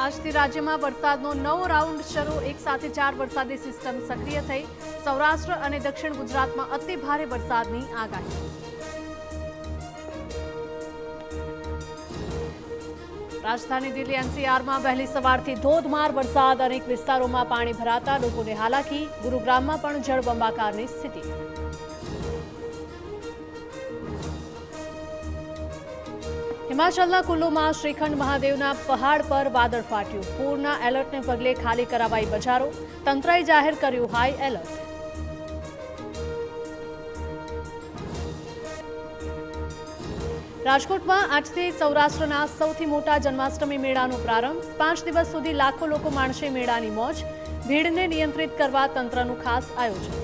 આજથી રાજ્યમાં વરસાદનો નવો રાઉન્ડ શરૂ। એક સાથે 4 વરસાદી સિસ્ટમ સક્રિય થઈ। સૌરાષ્ટ્ર અને દક્ષિણ ગુજરાતમાં અતિ ભારે વરસાદની આગાહી। રાજધાની દિલ્હી એનસીઆરમાં વહેલી સવારથી ધોધમાર વરસાદ। અનેક વિસ્તારોમાં પાણી ભરાતા લોકોને હાલાકી। ગુરુગ્રામમાં પણ જળબંબાકારની સ્થિતિ। હિમાચલના કુલ્લુમાં શ્રીખંડ મહાદેવના પહાડ પર વાદળ ફાટ્યું। પૂરના એલર્ટને પગલે ખાલી કરાવાઈ બજારો। તંત્રએ જાહેર કર્યું હાઈ એલર્ટ। રાજકોટમાં આજથી સૌરાષ્ટ્રના સૌથી મોટા જન્માષ્ટમી મેળાનો પ્રારંભ। 5 દિવસ સુધી લાખો લોકો માણશે મેળાની મોજ। ભીડને નિયંત્રિત કરવા તંત્રનું ખાસ આયોજન।